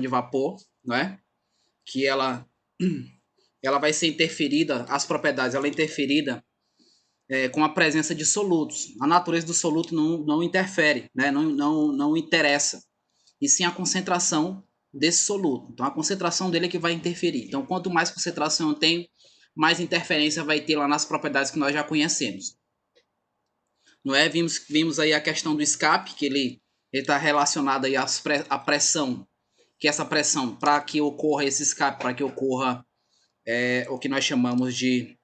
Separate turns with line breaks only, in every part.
de vapor, não é? Que ela vai ser interferida, as propriedades, ela é interferida com a presença de solutos. A natureza do soluto não interfere, né? Não interessa. E sim a concentração desse soluto. Então, a concentração dele é que vai interferir. Então, quanto mais concentração eu tenho, mais interferência vai ter lá nas propriedades que nós já conhecemos. Não é? Vimos aí a questão do escape, que ele está relacionado aí à pressão, que essa pressão, para que ocorra esse escape, para que ocorra o que nós chamamos de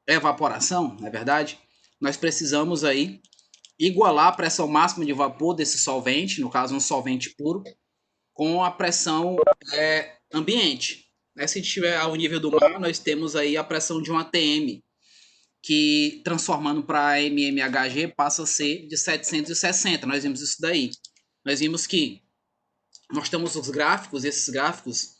evaporação, não é verdade? Nós precisamos aí igualar a pressão máxima de vapor desse solvente, no caso um solvente puro, com a pressão ambiente. Se estiver ao nível do mar, nós temos aí a pressão de um ATM, que transformando para mmHg passa a ser de 760. Nós vimos isso daí. Nós vimos que nós temos os gráficos, esses gráficos,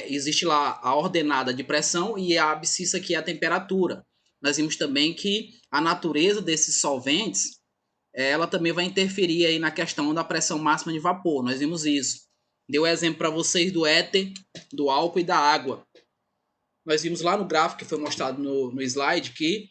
existe lá a ordenada de pressão e a abscissa, que é a temperatura. Nós vimos também que a natureza desses solventes, ela também vai interferir aí na questão da pressão máxima de vapor. Nós vimos isso. Deu exemplo para vocês do éter, do álcool e da água. Nós vimos lá no gráfico que foi mostrado no slide que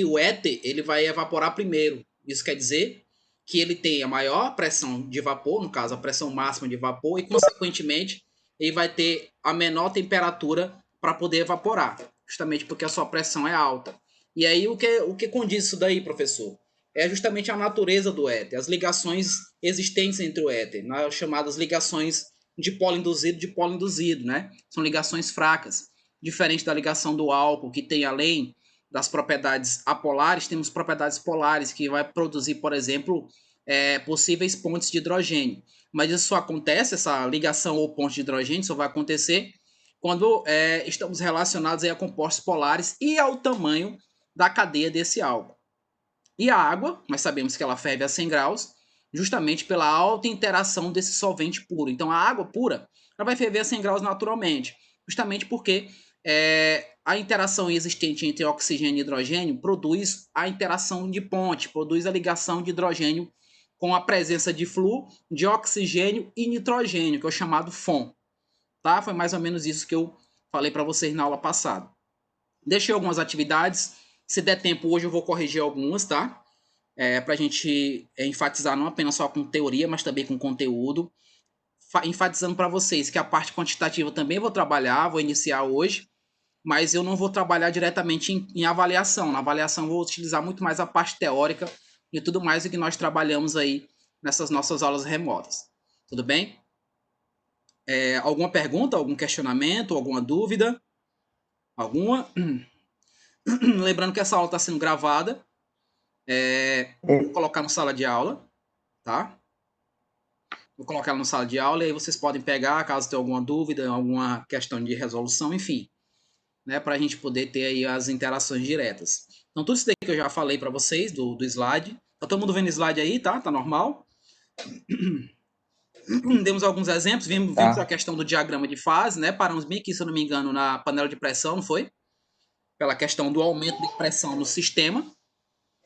o éter, ele vai evaporar primeiro. Isso quer dizer que ele tem a maior pressão de vapor, no caso a pressão máxima de vapor, e consequentemente ele vai ter a menor temperatura para poder evaporar, justamente porque a sua pressão é alta. E aí o que condiz isso daí, professor? É justamente a natureza do éter, as ligações existentes entre o éter, né, chamadas ligações de polo induzido, né? São ligações fracas, diferente da ligação do álcool, que tem, além das propriedades apolares, temos propriedades polares, que vai produzir, por exemplo, possíveis pontes de hidrogênio. Mas isso só acontece, essa ligação ou ponte de hidrogênio, só vai acontecer quando estamos relacionados aí a compostos polares e ao tamanho da cadeia desse álcool. E a água, nós sabemos que ela ferve a 100 graus, justamente pela alta interação desse solvente puro. Então, a água pura, ela vai ferver a 100 graus naturalmente, justamente porque a interação existente entre oxigênio e hidrogênio produz a interação de ponte, produz a ligação de hidrogênio com a presença de flúor, de oxigênio e nitrogênio, que é o chamado FON. Tá? Foi mais ou menos isso que eu falei para vocês na aula passada. Deixei algumas atividades. Se der tempo, hoje eu vou corrigir algumas, tá? Para a gente enfatizar não apenas só com teoria, mas também com conteúdo. Enfatizando para vocês que a parte quantitativa também vou trabalhar, vou iniciar hoje, mas eu não vou trabalhar diretamente em avaliação. Na avaliação eu vou utilizar muito mais a parte teórica e tudo mais do que nós trabalhamos aí nessas nossas aulas remotas. Tudo bem? Alguma pergunta, algum questionamento, alguma dúvida? Alguma? Lembrando que essa aula está sendo gravada. Vou colocar na sala de aula, tá? Vou colocar ela na sala de aula e aí vocês podem pegar, caso tenha alguma dúvida, alguma questão de resolução, enfim, né, para a gente poder ter aí as interações diretas. Então, tudo isso daí que eu já falei para vocês, do slide. Tá todo mundo vendo o slide aí, tá? Tá normal? Demos alguns exemplos, vimos a questão do diagrama de fase, né? Paramos bem aqui, se eu não me engano, na panela de pressão, não foi? Pela questão do aumento de pressão no sistema.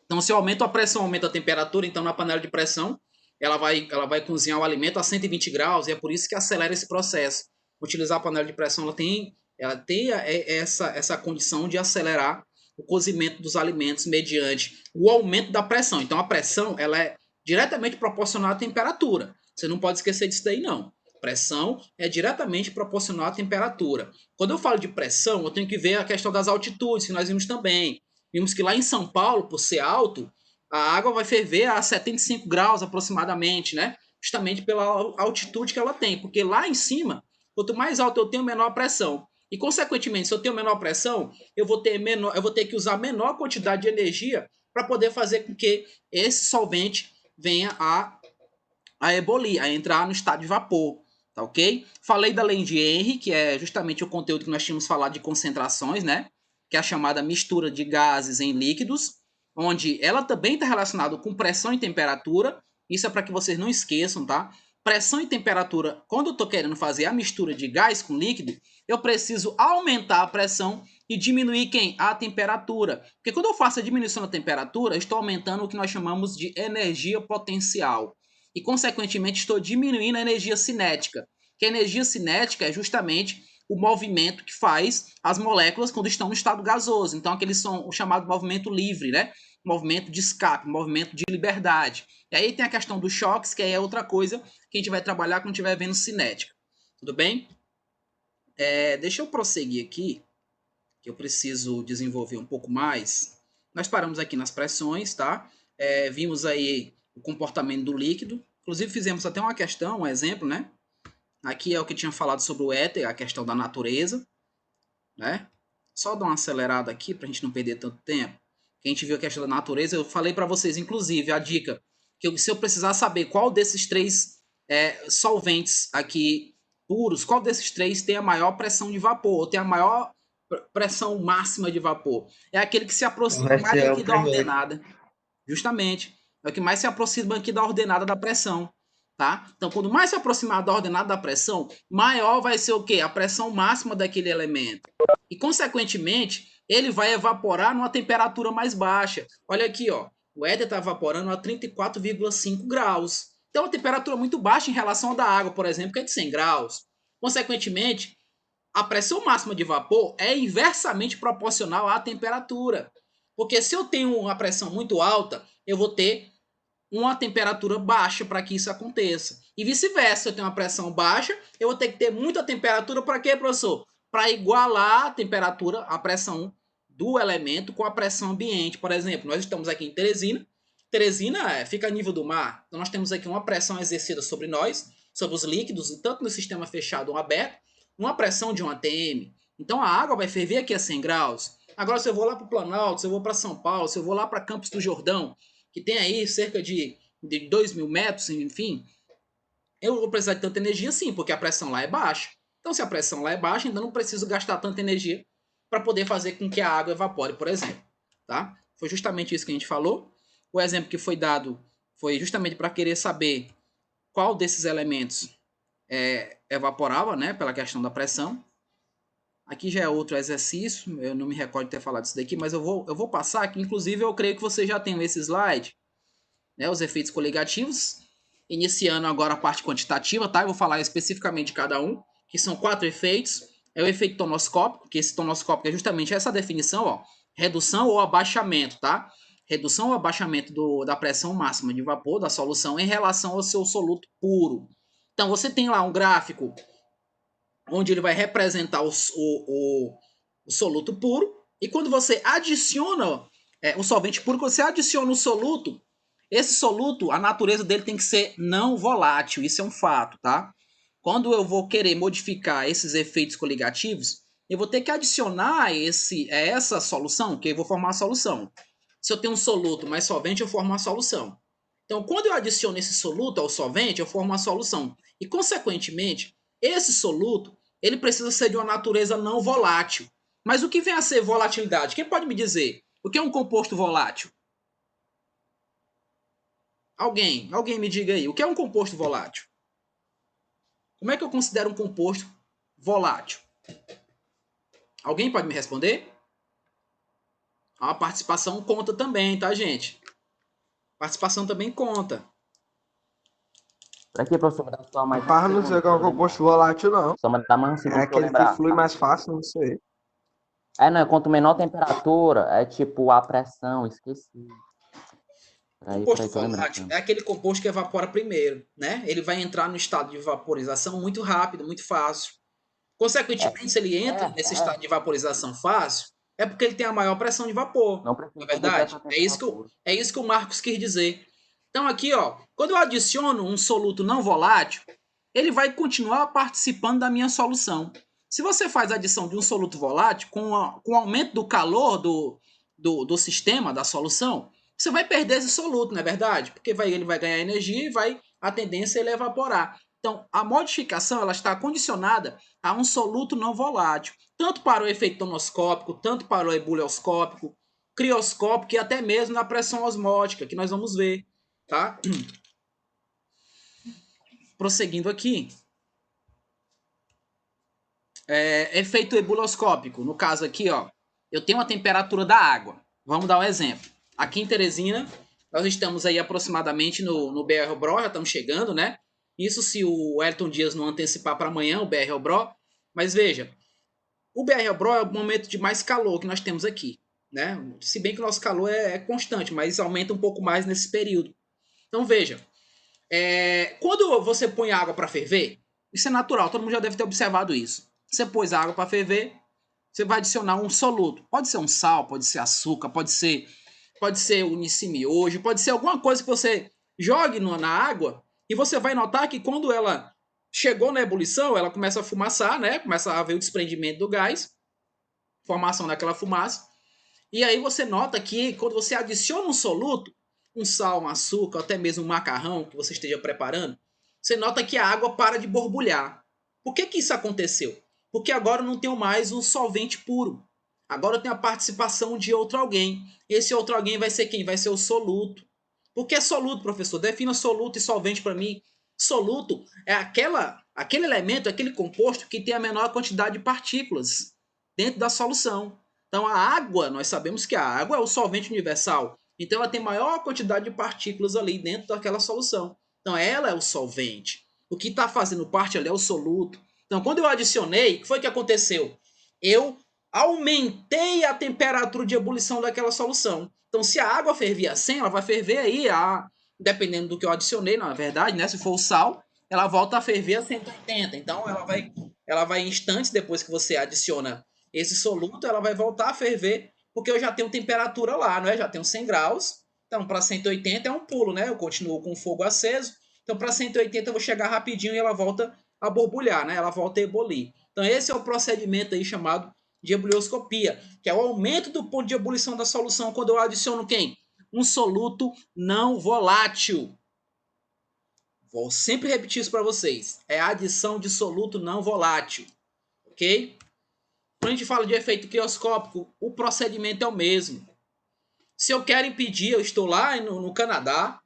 Então, se eu aumento a pressão, aumenta a temperatura, então na panela de pressão ela vai cozinhar o alimento a 120 graus, e é por isso que acelera esse processo. Utilizar a panela de pressão, ela tem essa condição de acelerar o cozimento dos alimentos mediante o aumento da pressão. Então, a pressão ela é diretamente proporcional à temperatura. Você não pode esquecer disso daí, não. Pressão é diretamente proporcional à temperatura. Quando eu falo de pressão, eu tenho que ver a questão das altitudes, que nós vimos também. Vimos que lá em São Paulo, por ser alto, a água vai ferver a 75 graus aproximadamente, né? Justamente pela altitude que ela tem. Porque lá em cima, quanto mais alto eu tenho, menor a pressão. E, consequentemente, se eu tenho menor pressão, eu vou ter que usar menor quantidade de energia para poder fazer com que esse solvente venha a ebulir, a entrar no estado de vapor. Tá ok? Falei da lei de Henry, que é justamente o conteúdo que nós tínhamos falado de concentrações, né? Que é a chamada mistura de gases em líquidos, onde ela também está relacionada com pressão e temperatura. Isso é para que vocês não esqueçam, tá? Pressão e temperatura, quando eu estou querendo fazer a mistura de gás com líquido, eu preciso aumentar a pressão e diminuir quem? A temperatura. Porque quando eu faço a diminuição da temperatura, eu estou aumentando o que nós chamamos de energia potencial. e, consequentemente, estou diminuindo a energia cinética. Que a energia cinética é justamente o movimento que faz as moléculas quando estão no estado gasoso. Então, aqueles são o chamado movimento livre, né? Movimento de escape, movimento de liberdade. E aí tem a questão dos choques, que aí é outra coisa que a gente vai trabalhar quando estiver vendo cinética. Tudo bem? Deixa eu prosseguir aqui, que eu preciso desenvolver um pouco mais. Nós paramos aqui nas pressões, tá? Vimos aí o comportamento do líquido. Inclusive, fizemos até uma questão, um exemplo, né? Aqui é o que tinha falado sobre o éter, a questão da natureza, né? Só dar uma acelerada aqui para a gente não perder tanto tempo. Que a gente viu a questão da natureza. Eu falei para vocês, inclusive, a dica que se eu precisar saber qual desses três solventes aqui puros, qual desses três tem a maior pressão de vapor, ou tem a maior pressão máxima de vapor, é aquele que se aproxima
Vai
mais
ser
aqui
o
da
primeiro.
ordenada. Justamente. É o que mais se aproxima aqui da ordenada da pressão. Tá? Então, quanto mais se aproximar da ordenada da pressão, maior vai ser o quê? A pressão máxima daquele elemento. E, consequentemente, ele vai evaporar numa temperatura mais baixa. Olha aqui, ó. O éter está evaporando a 34,5 graus. Então, uma temperatura muito baixa em relação à da água, por exemplo, que é de 100 graus. Consequentemente, a pressão máxima de vapor é inversamente proporcional à temperatura. Porque se eu tenho uma pressão muito alta, eu vou ter uma temperatura baixa para que isso aconteça. E vice-versa, se eu tenho uma pressão baixa, eu vou ter que ter muita temperatura para quê, professor? Para igualar a temperatura, a pressão do elemento com a pressão ambiente. Por exemplo, nós estamos aqui em Teresina. Teresina fica a nível do mar. Então nós temos aqui uma pressão exercida sobre nós, sobre os líquidos, tanto no sistema fechado ou aberto, uma pressão de 1 atm. Então a água vai ferver aqui a 100 graus. Agora, se eu vou lá para o Planalto, se eu vou para São Paulo, se eu vou lá para Campos do Jordão, que tem aí cerca de 2.000 metros, enfim, eu vou precisar de tanta energia sim, porque a pressão lá é baixa. Então, se a pressão lá é baixa, então não preciso gastar tanta energia para poder fazer com que a água evapore, por exemplo. Tá? Foi justamente isso que a gente falou. O exemplo que foi dado foi justamente para querer saber qual desses elementos evaporava, né, pela questão da pressão. Aqui já é outro exercício, eu não me recordo de ter falado isso daqui, mas eu vou passar aqui. Inclusive, eu creio que vocês já tenham esse slide, né, os efeitos coligativos, iniciando agora a parte quantitativa, tá? Eu vou falar especificamente de cada um, que são 4 efeitos. É o efeito tonoscópico, que esse tonoscópico é justamente essa definição, ó, redução ou abaixamento, tá? Redução ou abaixamento da pressão máxima de vapor da solução em relação ao seu soluto puro. Então, você tem lá um gráfico onde ele vai representar o soluto puro, e quando você adiciona o solvente puro, quando você adiciona o soluto, esse soluto, a natureza dele tem que ser não volátil, isso é um fato, tá? Quando eu vou querer modificar esses efeitos coligativos, eu vou ter que adicionar essa solução, que eu vou formar a solução. Se eu tenho um soluto mais solvente, eu formo uma solução. Então, quando eu adiciono esse soluto ao solvente, eu formo uma solução. E, consequentemente, esse soluto ele precisa ser de uma natureza não volátil. Mas o que vem a ser volatilidade? Quem pode me dizer? O que é um composto volátil? Alguém me diga aí. O que é um composto volátil? Como é que eu considero um composto volátil? Alguém pode me responder? A participação conta também, tá, gente? Participação também conta.
Pra quê, professor? Me dá só mais um
Rapaz, não
segundo
sei qual
pra
é o
eu lembrar.
composto volátil, não.
Só me dá mais um
É
segundo pra eu
aquele que
lembrar.
flui mais fácil, não sei.
Não, quanto menor a temperatura, é tipo a pressão, esqueci.
Composto
Tô
volátil
lembrando.
é aquele composto que evapora primeiro, né? Ele vai entrar no estado de vaporização muito rápido, muito fácil. Consequentemente, se ele entra nesse estado de vaporização fácil, é porque ele tem a maior pressão de vapor.
Não
Não é
precisa de
verdade?
tanta temperatura.
É isso que o Marcos quis dizer. Então, aqui, ó, quando eu adiciono um soluto não volátil, ele vai continuar participando da minha solução. Se você faz a adição de um soluto volátil, com o aumento do calor do sistema, da solução, você vai perder esse soluto, não é verdade? Porque ele vai ganhar energia e a tendência é ele evaporar. Então, a modificação ela está condicionada a um soluto não volátil, tanto para o efeito tonoscópico, tanto para o ebulioscópico, crioscópico e até mesmo na pressão osmótica, que nós vamos ver, tá? Prosseguindo aqui, efeito ebulioscópico. No caso aqui, ó, eu tenho a temperatura da água. Vamos dar um exemplo. Aqui em Teresina, Nós estamos aí aproximadamente no BR Bro, já estamos chegando, né? Isso se o Elton Dias não antecipar para amanhã o BR Bro. Mas veja, o BR Bro é o momento de mais calor que nós temos aqui, né? Se bem que o nosso calor é constante, mas aumenta um pouco mais nesse período. Então veja, quando você põe água para ferver, isso é natural, todo mundo já deve ter observado isso. Você pôs a água para ferver, você vai adicionar um soluto. Pode ser um sal, pode ser açúcar, pode ser o Nissimiojo, pode ser alguma coisa que você jogue na água e você vai notar que quando ela chegou na ebulição, ela começa a fumaçar, né? Começa a haver o desprendimento do gás, formação daquela fumaça. E aí você nota que quando você adiciona um soluto, um sal, um açúcar, até mesmo um macarrão que você esteja preparando, você nota que a água para de borbulhar. Por que isso aconteceu? Porque agora eu não tenho mais um solvente puro. Agora eu tenho a participação de outro alguém. Esse outro alguém vai ser quem? Vai ser o soluto. Por que soluto, professor? Defina soluto e solvente para mim. Soluto é aquele elemento, aquele composto que tem a menor quantidade de partículas dentro da solução. Então a água, nós sabemos que a água é o solvente universal. Então ela tem maior quantidade de partículas ali dentro daquela solução. Então ela é o solvente. O que está fazendo parte ali é o soluto. Então quando eu adicionei, o que foi que aconteceu? Eu aumentei a temperatura de ebulição daquela solução. Então se a água fervia a 100, ela vai ferver aí, dependendo do que eu adicionei, na verdade, né? Se for o sal, ela volta a ferver a 180. Então ela vai instantes depois que você adiciona esse soluto, ela vai voltar a ferver, porque eu já tenho temperatura lá, não é? Já tenho 100 graus. Então, para 180 é um pulo, né? Eu continuo com o fogo aceso. Então, para 180 eu vou chegar rapidinho e ela volta a borbulhar, né? Ela volta a ebulir. Então, esse é o procedimento aí chamado de ebulioscopia, que é o aumento do ponto de ebulição da solução quando eu adiciono quem? Um soluto não volátil. Vou sempre repetir isso para vocês. É a adição de soluto não volátil, ok? Quando a gente fala de efeito quioscópico, o procedimento é o mesmo. Se eu quero impedir, eu estou lá no Canadá,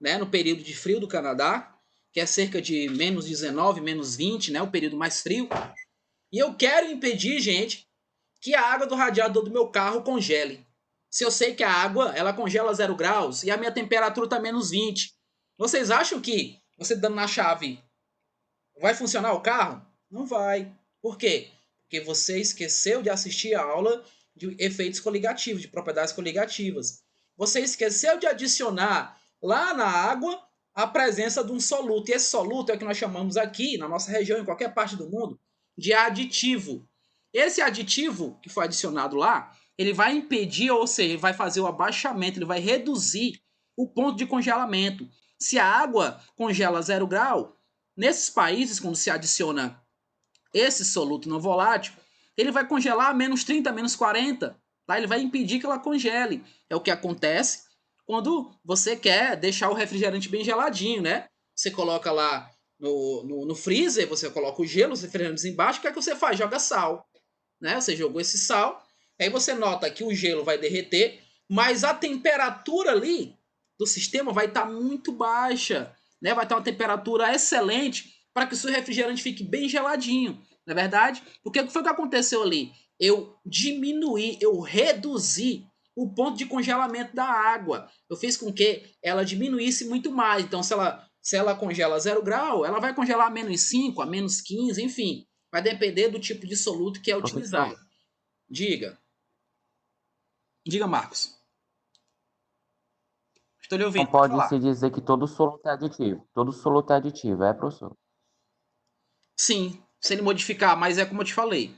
né, no período de frio do Canadá, que é cerca de menos 19, menos 20, né, o período mais frio, e eu quero impedir, gente, que a água do radiador do meu carro congele. Se eu sei que a água ela congela 0 graus e a minha temperatura está menos 20, vocês acham que você dando na chave vai funcionar o carro? Não vai. Por quê? Porque você esqueceu de assistir a aula de efeitos coligativos, de propriedades coligativas. Você esqueceu de adicionar lá na água a presença de um soluto. E esse soluto é o que nós chamamos aqui, na nossa região, em qualquer parte do mundo, de aditivo. Esse aditivo que foi adicionado lá, ele vai impedir, ou seja, ele vai fazer o abaixamento, ele vai reduzir o ponto de congelamento. Se a água congela 0 grau, nesses países, quando se adiciona esse soluto não volátil, ele vai congelar a menos 30, menos 40. Tá? Ele vai impedir que ela congele. É o que acontece quando você quer deixar o refrigerante bem geladinho, né? Você coloca lá no freezer, você coloca o gelo, os refrigerantes embaixo, o que é que você faz? Joga sal. Né? Você jogou esse sal, aí você nota que o gelo vai derreter, mas a temperatura ali do sistema vai estar muito baixa. Né? Vai estar uma temperatura excelente para que o seu refrigerante fique bem geladinho, não é verdade? O que foi que aconteceu ali? Eu diminuí, eu reduzi o ponto de congelamento da água. Eu fiz com que ela diminuísse muito mais. Então, se ela congela 0 grau, ela vai congelar a menos 5, a menos 15, enfim. Vai depender do tipo de soluto que é utilizado. Diga. Diga, Marcos. Estou lhe ouvindo.
Não pode-se dizer que todo soluto é aditivo. Todo soluto é aditivo, professor?
Sim, se ele modificar, mas é como eu te falei.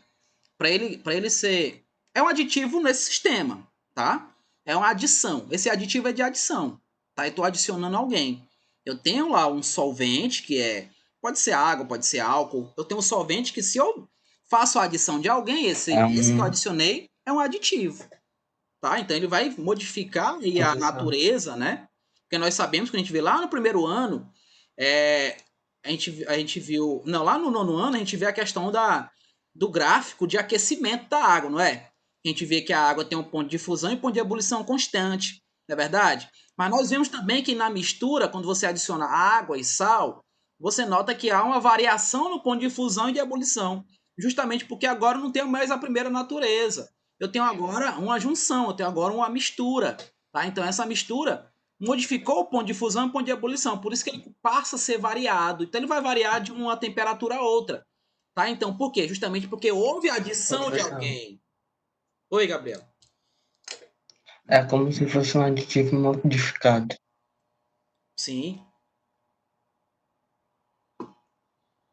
Para ele ser... É um aditivo nesse sistema, tá? É uma adição. Esse aditivo é de adição, tá? Eu estou adicionando alguém. Eu tenho lá um solvente que é... Pode ser água, pode ser álcool. Eu tenho um solvente que se eu faço a adição de alguém, esse que eu adicionei é um aditivo. Tá? Então ele vai modificar aí a natureza, né? Porque nós sabemos que a gente vê lá no primeiro ano, a gente viu... Não, lá no nono ano a gente vê a questão do gráfico de aquecimento da água, não é? A gente vê que a água tem um ponto de fusão e um ponto de ebulição constante, não é verdade? Mas nós vemos também que na mistura, quando você adiciona água e sal, você nota que há uma variação no ponto de fusão e de ebulição, justamente porque agora não tem mais a primeira natureza. Eu tenho agora uma junção, eu tenho agora uma mistura. Tá? Então essa mistura modificou o ponto de fusão e o ponto de ebulição. Por isso que ele passa a ser variado. Então ele vai variar de uma temperatura a outra. Tá? Então, por quê? Justamente porque houve a adição de alguém. Oi, Gabriel.
É como se fosse um aditivo modificado.
Sim.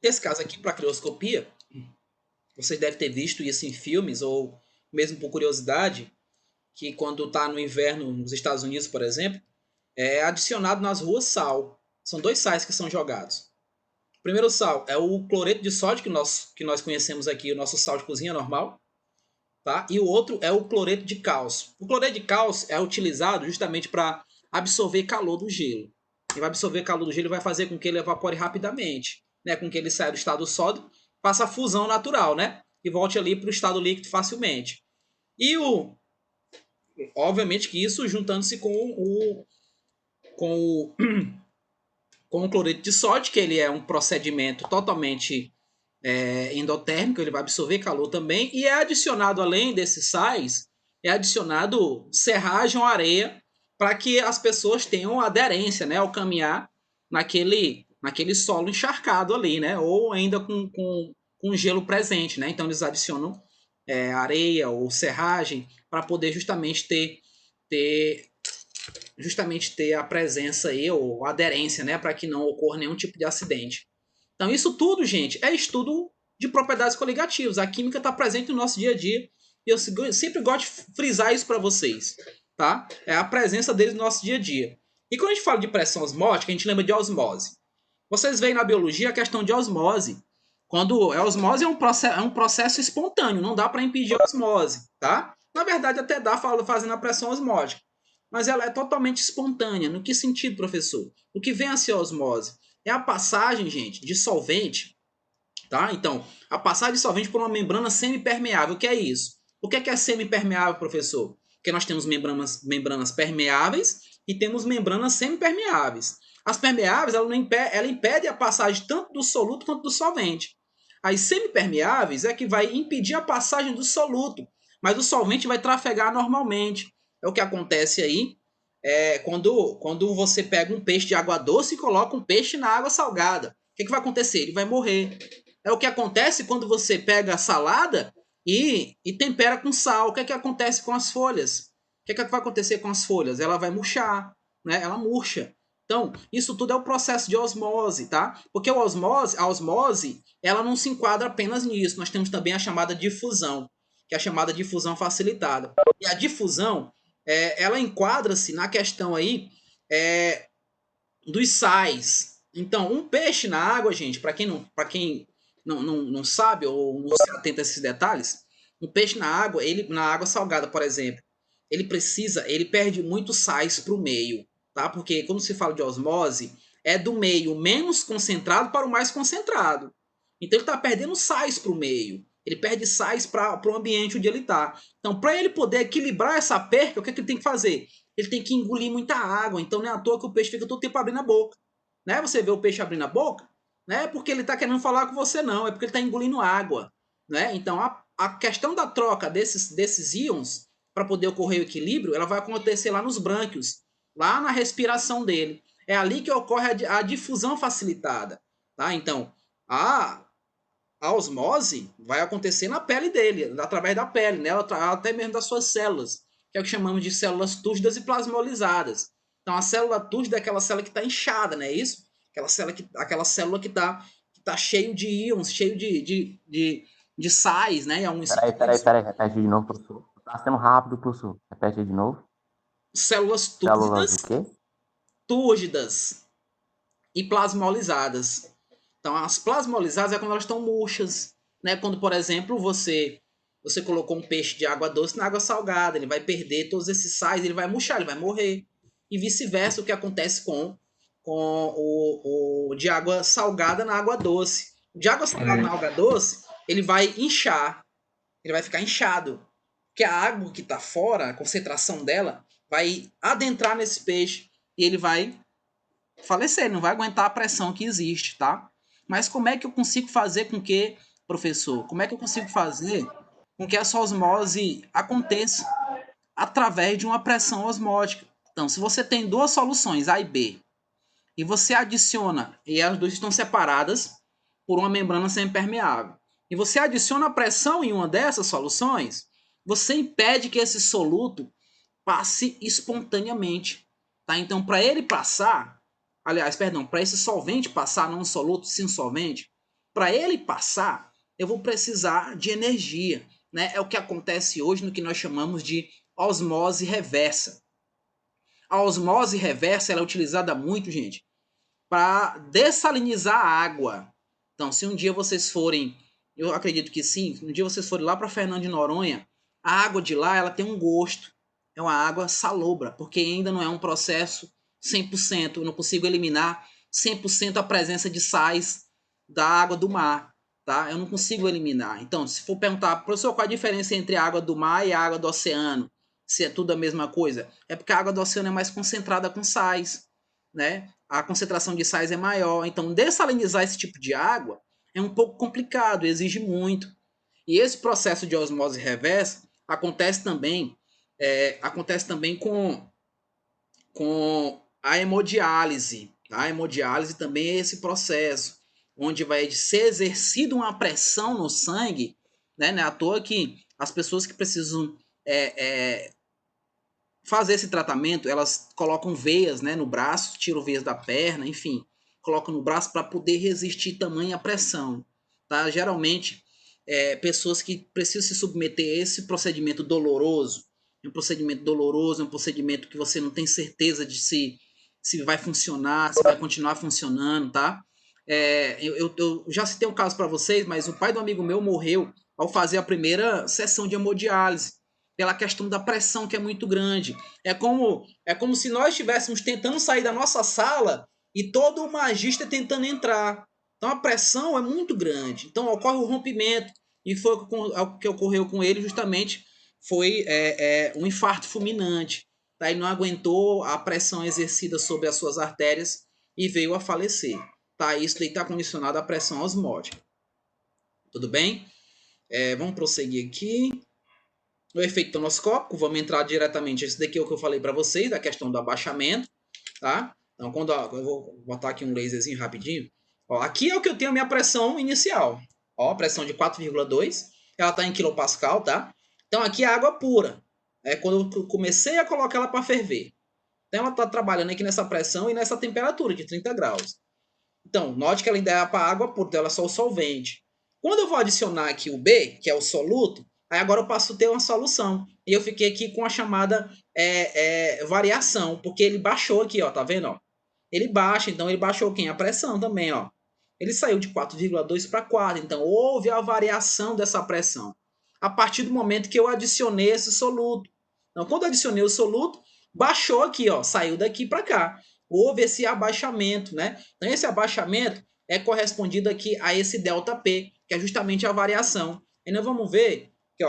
Esse caso aqui, para crioscopia, vocês devem ter visto isso em filmes, ou mesmo por curiosidade, que quando está no inverno nos Estados Unidos, por exemplo, é adicionado nas ruas sal. São 2 sais que são jogados. O primeiro sal é o cloreto de sódio, que nós conhecemos aqui, o nosso sal de cozinha normal. Tá? E o outro é o cloreto de cálcio. O cloreto de cálcio é utilizado justamente para absorver calor do gelo. Ele vai absorver calor do gelo e vai fazer com que ele evapore rapidamente, né? Com que ele saia do estado sólido, faça a fusão natural, né? E volte ali para o estado líquido facilmente. E obviamente que isso juntando-se com o cloreto de sódio, que ele é um procedimento totalmente endotérmico, ele vai absorver calor também, e é adicionado, além desses sais, é adicionado serragem ou areia para que as pessoas tenham aderência, né, ao caminhar naquele solo encharcado ali, né, ou ainda com gelo presente, né, então eles adicionam areia ou serragem para poder justamente ter a presença aí, ou aderência, né, para que não ocorra nenhum tipo de acidente. Então, isso tudo, gente, é estudo de propriedades coligativas. A química está presente no nosso dia a dia. E eu sempre gosto de frisar isso para vocês. Tá? É a presença deles no nosso dia a dia. E quando a gente fala de pressão osmótica, a gente lembra de osmose. Vocês veem na biologia a questão de osmose. Quando a osmose é um processo espontâneo, não dá para impedir a osmose. Tá? Na verdade, até dá fazendo a pressão osmótica. Mas ela é totalmente espontânea. No que sentido, professor? O que vem a ser a osmose? É a passagem, gente, de solvente, tá? Então, a passagem de solvente por uma membrana semipermeável. O que é isso? O que é semipermeável, professor? Porque nós temos membranas permeáveis e temos membranas semipermeáveis. As permeáveis, ela impede a passagem tanto do soluto quanto do solvente. As semipermeáveis é que vai impedir a passagem do soluto, mas o solvente vai trafegar normalmente. É o que acontece aí quando você pega um peixe de água doce e coloca um peixe na água salgada. O que vai acontecer? Ele vai morrer. É o que acontece quando você pega a salada e tempera com sal. O que acontece com as folhas? O que vai acontecer com as folhas? Ela vai murchar, né? Ela murcha. Então, isso tudo é o processo de osmose, tá? Porque a osmose, ela não se enquadra apenas nisso. Nós temos também a chamada difusão, que é a chamada difusão facilitada. E a difusão, ela enquadra-se na questão aí dos sais. Então, um peixe na água, gente, para quem não sabe ou não se atenta a esses detalhes, um peixe na água, na água salgada, por exemplo, ele perde muito sais para o meio, tá? Porque quando se fala de osmose, é do meio menos concentrado para o mais concentrado. Então ele está perdendo sais para o meio. Ele perde sais para o ambiente onde ele está. Então, para ele poder equilibrar essa perca, o que ele tem que fazer? Ele tem que engolir muita água. Então, não é à toa que o peixe fica todo tempo abrindo a boca. Né? Você vê o peixe abrindo a boca, não é porque ele está querendo falar com você, não. É porque ele está engolindo água. Né? Então, a questão da troca desses íons, para poder ocorrer o equilíbrio, ela vai acontecer lá nos brânquios, lá na respiração dele. É ali que ocorre a difusão facilitada. Tá? Então, a osmose vai acontecer na pele dele, através da pele, né? Até mesmo das suas células, que é o que chamamos de células túrgidas e plasmolizadas. Então, a célula túrgida é aquela célula que está inchada, não é isso? Aquela célula que tá cheio de íons, cheio de sais, né?
Peraí, repete de novo, professor. Tá sendo rápido, professor. Repete de novo.
Células túrgidas e plasmolizadas. Então, as plasmolizadas é quando elas estão murchas, né? Quando, por exemplo, você colocou um peixe de água doce na água salgada, ele vai perder todos esses sais, ele vai murchar, ele vai morrer. E vice-versa, o que acontece com o de água salgada na água doce. O de água salgada na água doce, ele vai inchar, ele vai ficar inchado. Porque a água que está fora, a concentração dela, vai adentrar nesse peixe e ele vai falecer, ele não vai aguentar a pressão que existe, tá? Mas como é que eu consigo fazer com que, professor, como é que eu consigo fazer com que essa osmose aconteça através de uma pressão osmótica? Então, se você tem duas soluções, A e B, e você adiciona, e as duas estão separadas por uma membrana semipermeável, e você adiciona a pressão em uma dessas soluções, você impede que esse soluto passe espontaneamente. Tá? Então, para ele passar, aliás, perdão, para esse solvente passar, não um soluto, sim um solvente, para ele passar, eu vou precisar de energia. Né? É o que acontece hoje no que nós chamamos de osmose reversa. A osmose reversa ela é utilizada muito, gente, para dessalinizar a água. Então, se um dia vocês forem, eu acredito que sim, um dia vocês forem lá para Fernando de Noronha, a água de lá ela tem um gosto. É uma água salobra, porque ainda não é um processo 100%, eu não consigo eliminar 100% a presença de sais da água do mar, tá? Eu não consigo eliminar. Então, se for perguntar, professor, qual a diferença entre a água do mar e a água do oceano? Se é tudo a mesma coisa? É porque a água do oceano é mais concentrada com sais, né? A concentração de sais é maior. Então, dessalinizar esse tipo de água é um pouco complicado, exige muito. E esse processo de osmose reversa acontece também com a hemodiálise. Tá? A hemodiálise também é esse processo, onde vai ser exercida uma pressão no sangue, né? Não é à toa que as pessoas que precisam fazer esse tratamento, elas colocam veias, né, no braço, tiram veias da perna, enfim, colocam no braço para poder resistir tamanha pressão. Tá? Geralmente, pessoas que precisam se submeter a esse procedimento doloroso, é um procedimento doloroso, é um procedimento que você não tem certeza de se vai funcionar, se vai continuar funcionando, tá? Eu já citei um caso para vocês, mas o pai do amigo meu morreu ao fazer a primeira sessão de hemodiálise, pela questão da pressão que é muito grande. É como se nós estivéssemos tentando sair da nossa sala e todo o magista tentando entrar. Então a pressão é muito grande. Então ocorre o rompimento. E foi o que ocorreu com ele justamente foi um infarto fulminante. Tá? Ele não aguentou a pressão exercida sobre as suas artérias e veio a falecer. Tá? Isso daí está condicionado à pressão osmótica. Tudo bem? Vamos prosseguir aqui. No efeito tonoscópico, vamos entrar diretamente. Esse daqui é o que eu falei para vocês, da questão do abaixamento, tá? Então, eu vou botar aqui um laserzinho rapidinho. Ó, aqui é o que eu tenho a minha pressão inicial. Ó, pressão de 4,2. Ela está em quilopascal, tá? Então, aqui é água pura. É quando eu comecei a colocar ela para ferver. Então, ela está trabalhando aqui nessa pressão e nessa temperatura de 30 graus. Então, note que ela ainda é para água pura, então ela é só o solvente. Quando eu vou adicionar aqui o B, que é o soluto, aí agora eu passo a ter uma solução. E eu fiquei aqui com a chamada variação, porque ele baixou aqui, ó, tá vendo? Ó? Ele baixa, então ele baixou quem? A pressão também, ó. Ele saiu de 4,2 para 4, então houve a variação dessa pressão. A partir do momento que eu adicionei esse soluto. Então, quando eu adicionei o soluto, baixou aqui, ó, saiu daqui para cá. Houve esse abaixamento, né? Então, esse abaixamento é correspondido aqui a esse ΔP, que é justamente a variação. E nós vamos ver que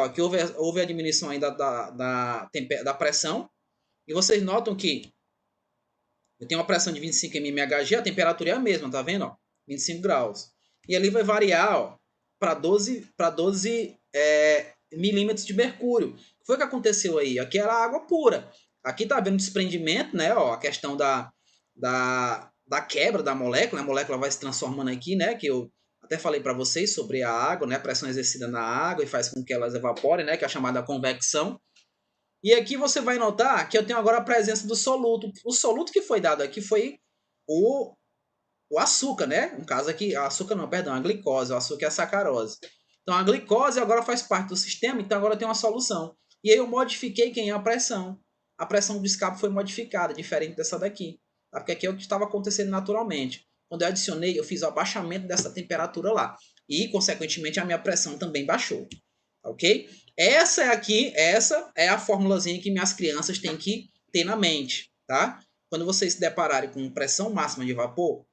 houve a diminuição ainda da pressão. E vocês notam que eu tenho uma pressão de 25 mmHg, a temperatura é a mesma, tá vendo? Ó, 25 graus. E ali vai variar para 12 milímetros de mercúrio. O que foi que aconteceu aí? Aqui era água pura. Aqui tá havendo desprendimento, né? Ó, a questão da quebra da molécula. A molécula vai se transformando aqui, né? Que eu até falei para vocês sobre a água, né? A pressão exercida na água e faz com que elas evaporem, né? Que é a chamada convecção. E aqui você vai notar que eu tenho agora a presença do soluto. O soluto que foi dado aqui foi o açúcar, né? No caso aqui, açúcar não, perdão, a glicose. O açúcar é a sacarose. Então a glicose agora faz parte do sistema, então agora tem uma solução. E aí eu modifiquei quem é a pressão. A pressão do escape foi modificada, diferente dessa daqui. Tá? Porque aqui é o que estava acontecendo naturalmente. Quando eu adicionei, eu fiz o abaixamento dessa temperatura lá. E, consequentemente, a minha pressão também baixou. Ok? Essa é a formulazinha que minhas crianças têm que ter na esse tá? Quando vocês se depararem com pressão máxima de vapor,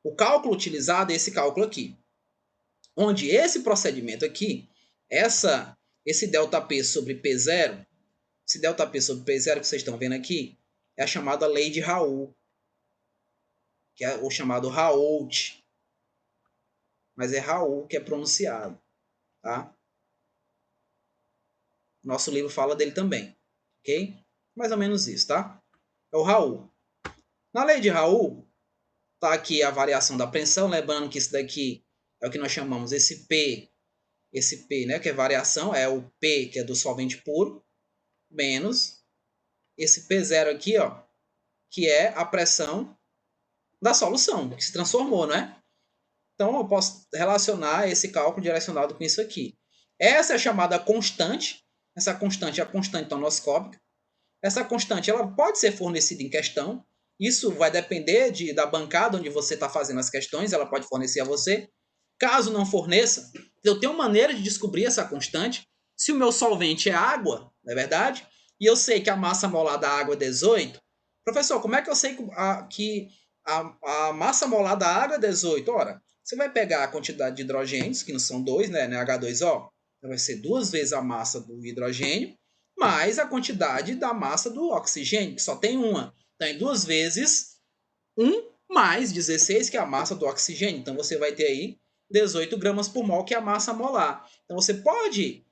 o cálculo utilizado é esse cálculo aqui. Onde esse procedimento aqui, esse ΔP sobre P0, esse ΔP sobre P0 que vocês estão vendo aqui, é a chamada lei de Raoult, que é o chamado Raoult. Mas é Raoult que é pronunciado, tá? Nosso livro fala dele também, ok? Mais ou menos isso, tá? É o Raul. Na lei de Raul, tá aqui a variação da pressão, lembrando que isso daqui é o que nós chamamos esse P, né, que é variação, é o P, que é do solvente puro, menos esse P0 aqui, ó, que é a pressão da solução, que se transformou, não é? Então, eu posso relacionar esse cálculo direcionado com isso aqui. Essa é a chamada constante. Essa constante é a constante tonoscópica. Essa constante ela pode ser fornecida em questão. Isso vai depender da bancada onde você está fazendo as questões. Ela pode fornecer a você. Caso não forneça, eu tenho maneira de descobrir essa constante. Se o meu solvente é água, não é verdade? E eu sei que a massa molar da água é 18. Professor, como é que eu sei que a massa molar da água é 18? Ora, você vai pegar a quantidade de hidrogênios, que não são 2, né? H2O. Então vai ser 2 vezes a massa do hidrogênio, mais a quantidade da massa do oxigênio, que só tem uma. Então, em 2 vezes 1 mais 16, que é a massa do oxigênio. Então, você vai ter aí 18 gramas por mol, que é a massa molar. Então, você pode,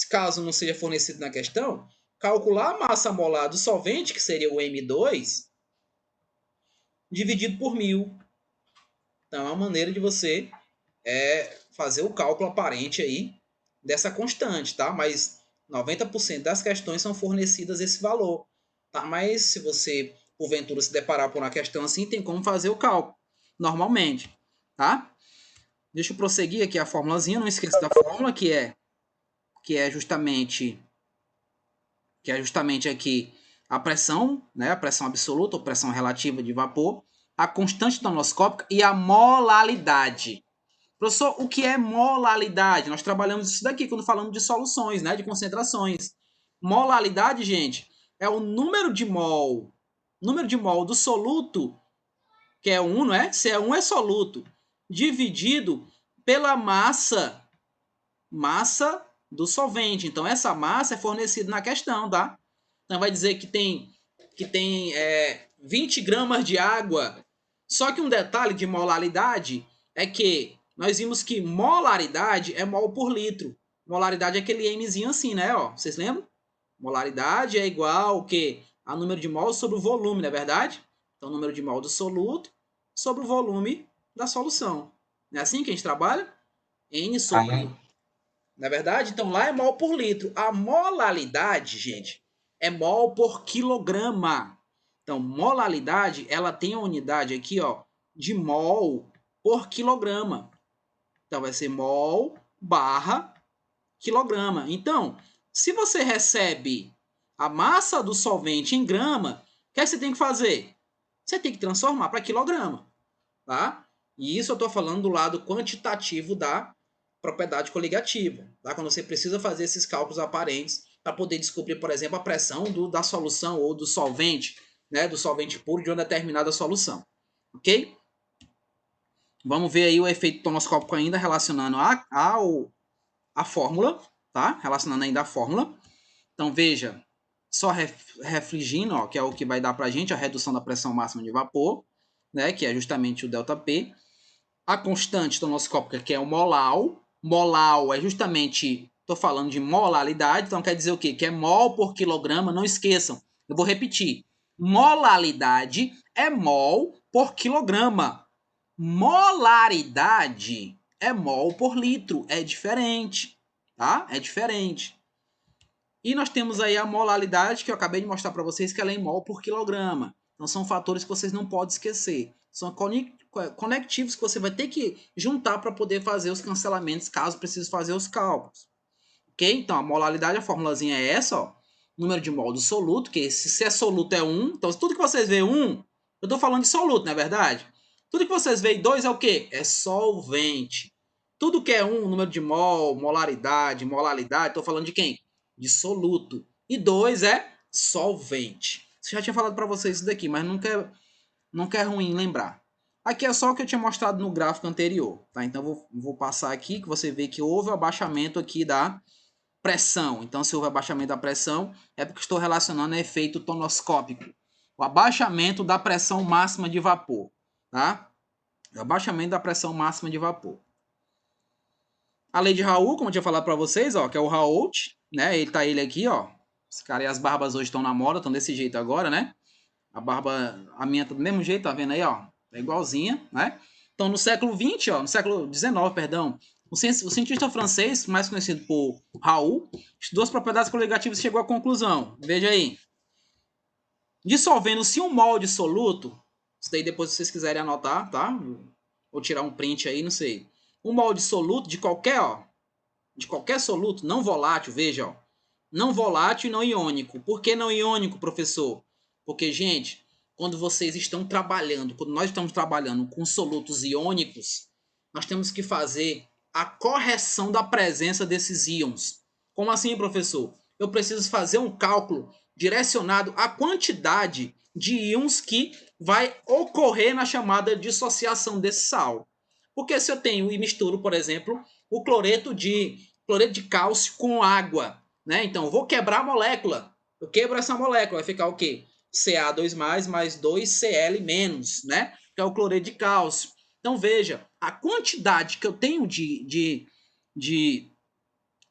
caso não seja fornecido na questão, calcular a massa molar do solvente, que seria o M2, dividido por 1000. Então, é uma maneira de você fazer o cálculo aparente aí dessa constante, tá? Mas 90% das questões são fornecidas esse valor, tá? Mas se você, porventura, se deparar por uma questão assim, tem como fazer o cálculo, normalmente, tá? Deixa eu prosseguir aqui a formulazinha, não esqueça da fórmula, que é justamente aqui a pressão, né? A pressão absoluta ou pressão relativa de vapor, a constante tonoscópica e a molalidade. Professor, o que é molalidade? Nós trabalhamos isso daqui quando falamos de soluções, né, de concentrações. Molalidade, gente, é o número de mol do soluto, que é 1, não é? Se é 1 é soluto, dividido pela massa do solvente. Então, essa massa é fornecida na questão, tá? Então, vai dizer que tem 20 gramas de água. Só que um detalhe de molalidade é que nós vimos que molaridade é mol por litro. Molaridade é aquele Mzinho assim, né? Ó, vocês lembram? Molaridade é igual ao quê? A número de mol sobre o volume, não é verdade? Então, o número de mol do soluto sobre o volume da solução. Não é assim que a gente trabalha? N sobre... Não é verdade? Então, lá é mol por litro. A molalidade, gente, é mol por quilograma. Então, molalidade, ela tem a unidade aqui, ó, de mol por quilograma. Então, vai ser mol barra quilograma. Então, se você recebe a massa do solvente em grama, o que você tem que fazer? Você tem que transformar para quilograma, tá? E isso eu estou falando do lado quantitativo da propriedade coligativa, tá? Quando você precisa fazer esses cálculos aparentes para poder descobrir, por exemplo, a pressão da solução ou do solvente, né, do solvente puro de uma determinada solução, ok? Vamos ver aí o efeito tonoscópico ainda relacionando a fórmula, tá? Relacionando ainda a fórmula. Então, veja, só refrigindo, ó, que é o que vai dar para a gente a redução da pressão máxima de vapor, né, que é justamente o ΔP. A constante tonoscópica, que é o molar. Molar é justamente, estou falando de molalidade, então quer dizer o quê? Que é mol por quilograma, não esqueçam. Eu vou repetir. Molalidade é mol por quilograma. Molaridade é mol por litro. É diferente, tá? É diferente. E nós temos aí a molaridade, que eu acabei de mostrar para vocês, que ela é em mol por quilograma. Então, são fatores que vocês não podem esquecer. São conectivos que você vai ter que juntar para poder fazer os cancelamentos, caso precise fazer os cálculos. Ok? Então, a molaridade, a formulazinha é essa, ó. Número de mol do soluto, que se é soluto é 1. Então, tudo que vocês veem 1, eu estou falando de soluto, não é verdade? Tudo que vocês veem 2 é o quê? É solvente. Tudo que é 1, número de mol, molaridade, molalidade, estou falando de quem? De soluto. E 2 é solvente. Eu já tinha falado para vocês isso daqui, mas nunca é ruim lembrar. Aqui é só o que eu tinha mostrado no gráfico anterior, tá? Então vou passar aqui, que você vê que houve abaixamento aqui da pressão. Então, se houve abaixamento da pressão, é porque estou relacionando efeito tonoscópico. O abaixamento da pressão máxima de vapor, tá? O abaixamento da pressão máxima de vapor. A lei de Raul, como eu tinha falado para vocês, ó, que é o Raoult, né? Ele aqui, ó. Os caras e as barbas hoje estão na moda, estão desse jeito agora, né? A barba, a minha tá do mesmo jeito, tá vendo aí, ó? É igualzinha, né? Então, no século XX, ó, no século XIX, perdão, o cientista francês, mais conhecido por Raoult, estudou as propriedades coligativas e chegou à conclusão. Veja aí. Dissolvendo-se um molde soluto, isso daí depois se vocês quiserem anotar, tá? Ou tirar um print aí, não sei. Um molde soluto de qualquer soluto, não volátil, veja, ó. Não volátil e não iônico. Por que não iônico, professor? Porque, gente, quando vocês estão trabalhando, quando nós estamos trabalhando com solutos iônicos, nós temos que fazer a correção da presença desses íons. Como assim, professor? Eu preciso fazer um cálculo direcionado à quantidade de íons que vai ocorrer na chamada dissociação desse sal. Porque se eu tenho e misturo, por exemplo, o cloreto de cálcio com água, né? Então, eu vou quebrar a molécula. Eu quebro essa molécula, vai ficar o quê? Ca2+, mais 2Cl-, né? Que é o cloreto de cálcio. Então, veja, a quantidade que eu tenho de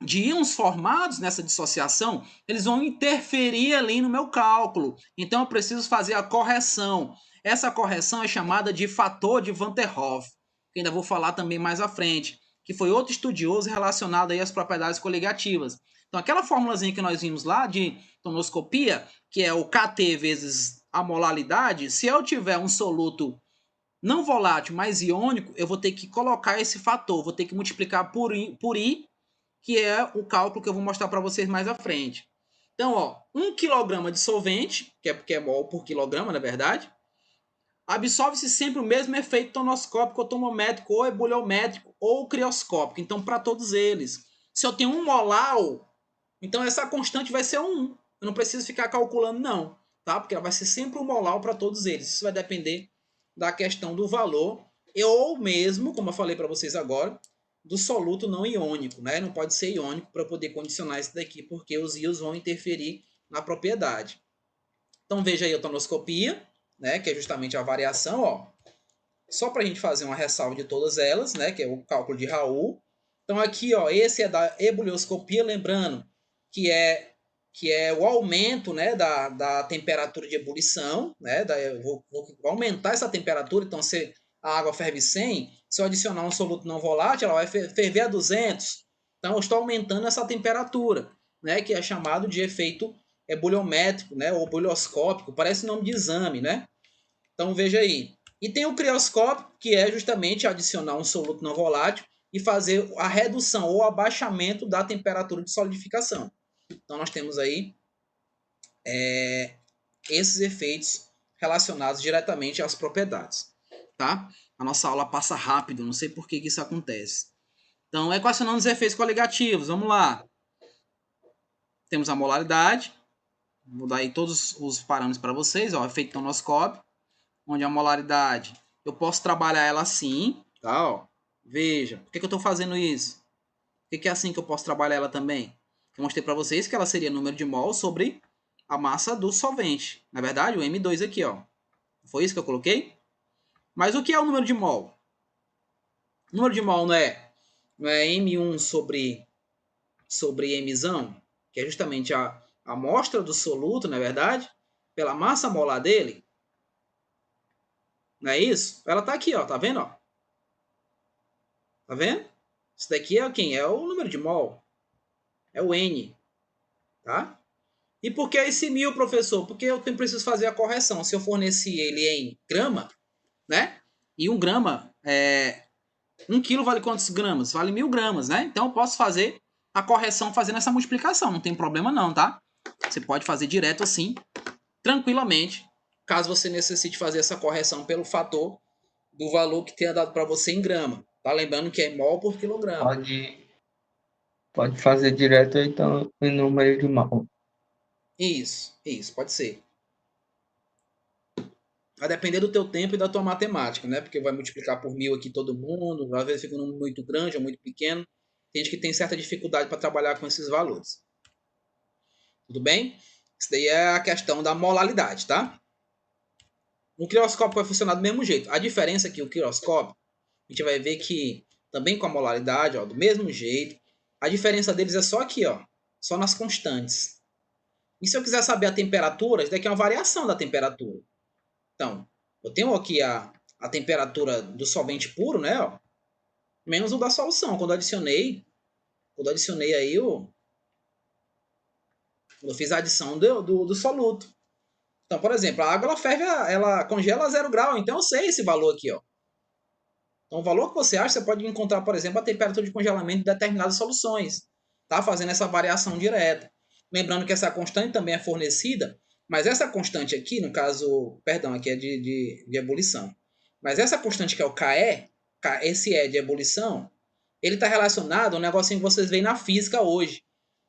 íons formados nessa dissociação, eles vão interferir ali no meu cálculo. Então, eu preciso fazer a correção. Essa correção é chamada de fator de Van der Rohe, que ainda vou falar também mais à frente, que foi outro estudioso relacionado aí às propriedades coligativas. Então, aquela formulazinha que nós vimos lá de tonoscopia, que é o Kt vezes a molaridade, se eu tiver um soluto não volátil, mas iônico, eu vou ter que colocar esse fator, vou ter que multiplicar por I, que é o cálculo que eu vou mostrar para vocês mais à frente. Então, ó, 1 kg de solvente, que é porque é mol por quilograma, na verdade, absorve-se sempre o mesmo efeito tonoscópico, otomométrico, ou ebuliométrico, ou crioscópico. Então, para todos eles. Se eu tenho 1 molar, então essa constante vai ser 1. Eu não preciso ficar calculando, não. Tá? Porque ela vai ser sempre 1 molar para todos eles. Isso vai depender da questão do valor, ou mesmo, como eu falei para vocês agora, do soluto não iônico. Né? Não pode ser iônico para poder condicionar isso daqui, porque os íons vão interferir na propriedade. Então, veja aí a tonoscopia, né, que é justamente a variação, ó. Só para a gente fazer uma ressalva de todas elas, né, que é o cálculo de Raoult. Então, aqui, ó, esse é da ebulioscopia, lembrando que é o aumento, né, da temperatura de ebulição, né, eu vou aumentar essa temperatura, então se a água ferve 100, se eu adicionar um soluto não volátil, ela vai ferver a 200. Então, eu estou aumentando essa temperatura, né, que é chamado de efeito ebuliométrico, né, ou bulioscópico, parece nome de exame, né? Então, veja aí. E tem o crioscópico, que é justamente adicionar um soluto não volátil e fazer a redução ou abaixamento da temperatura de solidificação. Então, nós temos aí esses efeitos relacionados diretamente às propriedades. Tá? A nossa aula passa rápido, não sei por que isso acontece. Então, equacionando os efeitos coligativos, vamos lá. Temos a molaridade, vou dar aí todos os parâmetros para vocês, ó, efeito tonoscópio, onde a molaridade, eu posso trabalhar ela assim, tá, ó. Veja, por que eu estou fazendo isso? Por que é assim que eu posso trabalhar ela também? Eu mostrei para vocês que ela seria número de mol sobre a massa do solvente. Na verdade, o M2 aqui, ó. Foi isso que eu coloquei? Mas o que é o número de mol? O número de mol não é M1 sobre Mzão, que é justamente a amostra do soluto, na verdade, pela massa molar dele. Não é isso? Ela tá aqui, ó, tá vendo, ó? Tá vendo? Isso daqui é quem? É o número de mol. É o N, tá? E por que esse 1000, professor? Porque eu preciso fazer a correção. Se eu fornecer ele em grama, né? E 1 grama, 1 quilo vale quantos gramas? Vale 1000 gramas, né? Então eu posso fazer a correção fazendo essa multiplicação. Não tem problema não, tá? Você pode fazer direto assim, tranquilamente, caso você necessite fazer essa correção pelo fator do valor que tenha dado para você em grama. Tá lembrando que é mol por quilograma.
Pode fazer direto, então, em número de mol.
Isso, pode ser. Vai depender do teu tempo e da tua matemática, né? Porque vai multiplicar por 1000 aqui todo mundo, às vezes fica um número muito grande ou muito pequeno. Tem gente que tem certa dificuldade para trabalhar com esses valores. Tudo bem? Isso daí é a questão da molaridade, tá? O crioscópio vai funcionar do mesmo jeito. A diferença é que o crioscópio, a gente vai ver que também com a molaridade, ó, do mesmo jeito. A diferença deles é só aqui, ó, só nas constantes. E se eu quiser saber a temperatura, isso daqui é uma variação da temperatura. Então, eu tenho aqui a temperatura do solvente puro, né? Ó, menos o da solução. Quando eu adicionei aí eu fiz a adição do soluto. Então, por exemplo, a água ela ferve, ela congela a 0 grau, então eu sei esse valor aqui, ó. Então, o valor que você acha, você pode encontrar, por exemplo, a temperatura de congelamento de determinadas soluções, tá? Fazendo essa variação direta. Lembrando que essa constante também é fornecida, mas essa constante aqui, no caso, perdão, aqui é de ebulição. Mas essa constante que é o KE, esse E de ebulição, ele está relacionado a um negocinho que vocês veem na física hoje,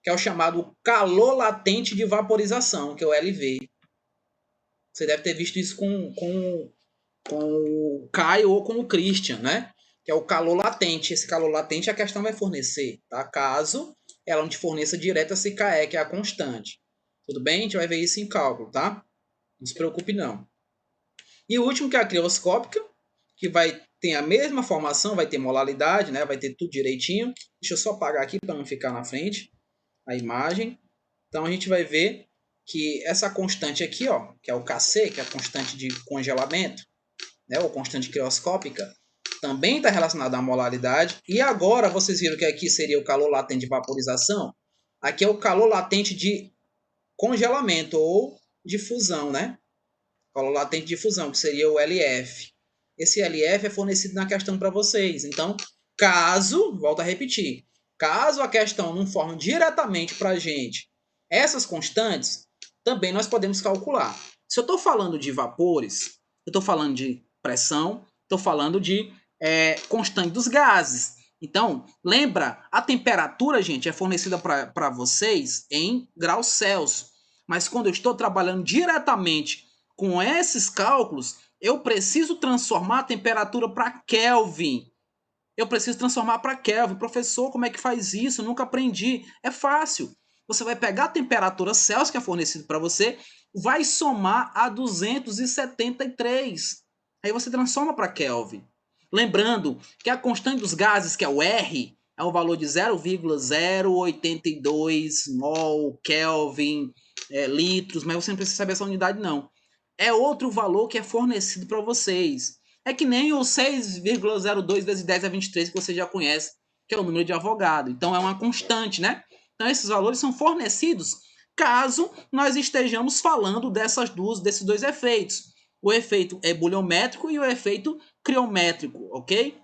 que é o chamado calor latente de vaporização, que é o LV. Você deve ter visto isso com o Caio ou com o Christian, né? Que é o calor latente. Esse calor latente a questão vai fornecer, tá? Caso ela não te forneça direto esse KE, que é a constante. Tudo bem? A gente vai ver isso em cálculo, tá? Não se preocupe, não. E o último, que é a crioscópica, que vai ter a mesma formação, vai ter molaridade, né? Vai ter tudo direitinho. Deixa eu só apagar aqui para não ficar na frente a imagem. Então, a gente vai ver que essa constante aqui, ó, que é o Kc, que é a constante de congelamento, né, ou constante crioscópica, também está relacionada à molaridade. E agora, vocês viram que aqui seria o calor latente de vaporização. Aqui é o calor latente de congelamento ou de fusão, né? Calor latente de fusão, que seria o LF. Esse LF é fornecido na questão para vocês. Então, caso, volto a repetir, caso a questão não forme diretamente para a gente essas constantes, também nós podemos calcular. Se eu estou falando de vapores, eu estou falando de pressão, estou falando de constante dos gases. Então, lembra, a temperatura, gente, é fornecida para vocês em graus Celsius. Mas quando eu estou trabalhando diretamente com esses cálculos, eu preciso transformar a temperatura para Kelvin. Eu preciso transformar para Kelvin. Professor, como é que faz isso? Eu nunca aprendi. É fácil. Você vai pegar a temperatura Celsius que é fornecida para você, vai somar a 273. Aí você transforma para Kelvin. Lembrando que a constante dos gases, que é o R, é o valor de 0,082 mol, Kelvin, litros, mas você não precisa saber essa unidade, não. É outro valor que é fornecido para vocês. É que nem o 6,02 vezes 10 a 23 que você já conhece, que é o número de Avogadro. Então é uma constante, né? Então esses valores são fornecidos caso nós estejamos falando desses dois efeitos. O efeito ebuliométrico e o efeito criométrico, ok?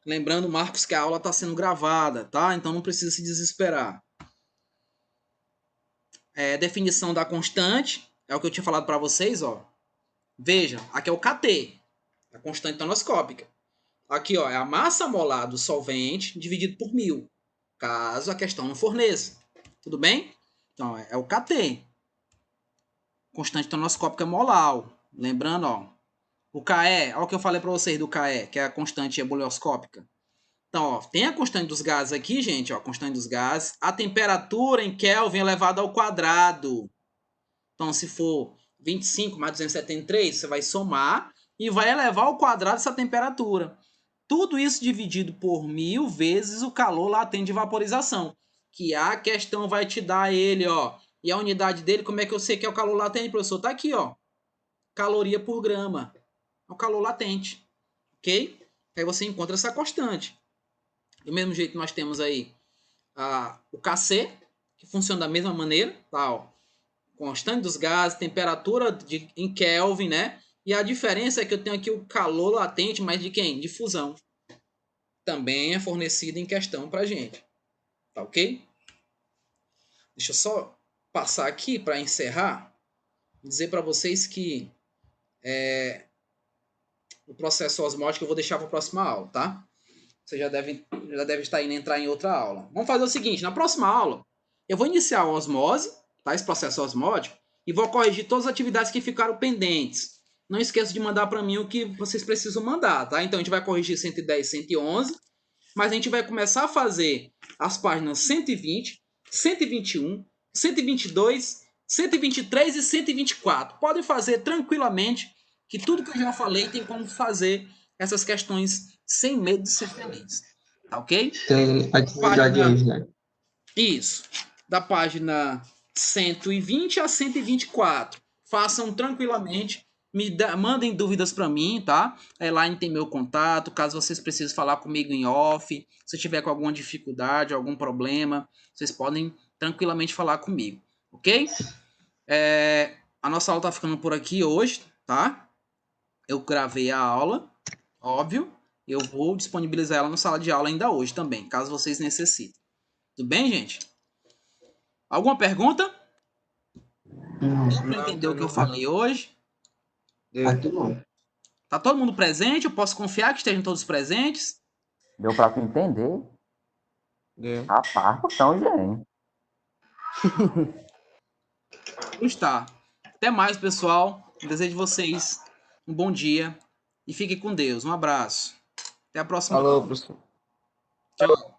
Lembrando, Marcos, que a aula está sendo gravada, tá? Então não precisa se desesperar. Definição da constante, é o que eu tinha falado para vocês, ó. Veja, aqui é o Kt, a constante tonoscópica. Aqui, ó, é a massa molar do solvente dividido por 1000, caso a questão não forneça. Tudo bem? Então, é o Kt. Constante tonoscópica molar. Lembrando, ó, o Ke, olha o que eu falei para vocês do Ke, que é a constante ebulioscópica. Então, ó, tem a constante dos gases aqui, gente, ó, a constante dos gases. A temperatura em Kelvin elevado ao quadrado. Então, se for 25 mais 273, você vai somar e vai elevar ao quadrado essa temperatura. Tudo isso dividido por 1000 vezes o calor latente de vaporização. Que a questão vai te dar ele, ó. E a unidade dele, como é que eu sei que é o calor latente, professor? Tá aqui, ó. Caloria por grama. É o calor latente. Ok? Aí você encontra essa constante. Do mesmo jeito, nós temos aí o Kc, que funciona da mesma maneira. Tá, ó. Constante dos gases, temperatura em Kelvin, né? E a diferença é que eu tenho aqui o calor latente, mas de quem? De fusão. Também é fornecido em questão para a gente. Tá ok? Deixa eu só passar aqui para encerrar. Dizer para vocês que o processo osmótico eu vou deixar para a próxima aula, tá? Você já deve estar indo entrar em outra aula. Vamos fazer o seguinte, na próxima aula, eu vou iniciar a osmose, tá? Esse processo osmótico, e vou corrigir todas as atividades que ficaram pendentes. Não esqueça de mandar para mim o que vocês precisam mandar, tá? Então, a gente vai corrigir 110 e 111, mas a gente vai começar a fazer as páginas 120, 121, 122, 123 e 124. Podem fazer tranquilamente, que tudo que eu já falei tem como fazer essas questões sem medo de ser feliz. Tá ok?
Tem atividade
Página...
hoje, né?
Isso. Da página 120 a 124. Façam tranquilamente. Mandem dúvidas para mim, tá? A Elaine tem meu contato. Caso vocês precisem falar comigo em off, se tiver com alguma dificuldade, algum problema, vocês podem tranquilamente falar comigo, ok? A nossa aula tá ficando por aqui hoje, tá? Eu gravei a aula, óbvio. Eu vou disponibilizar ela na sala de aula ainda hoje também, caso vocês necessitem. Tudo bem, gente? Alguma pergunta?
Não,
Deu para entender o que eu falei hoje?
aqui não.
Tá todo mundo presente? Eu posso confiar que estejam todos presentes?
Deu pra tu entender?
Deu.
Rapaz, então, gente.
Está. Até mais, pessoal. Desejo vocês um bom dia e fiquem com Deus. Um abraço. Até a próxima
Falou,
aula.
professor.
Tchau.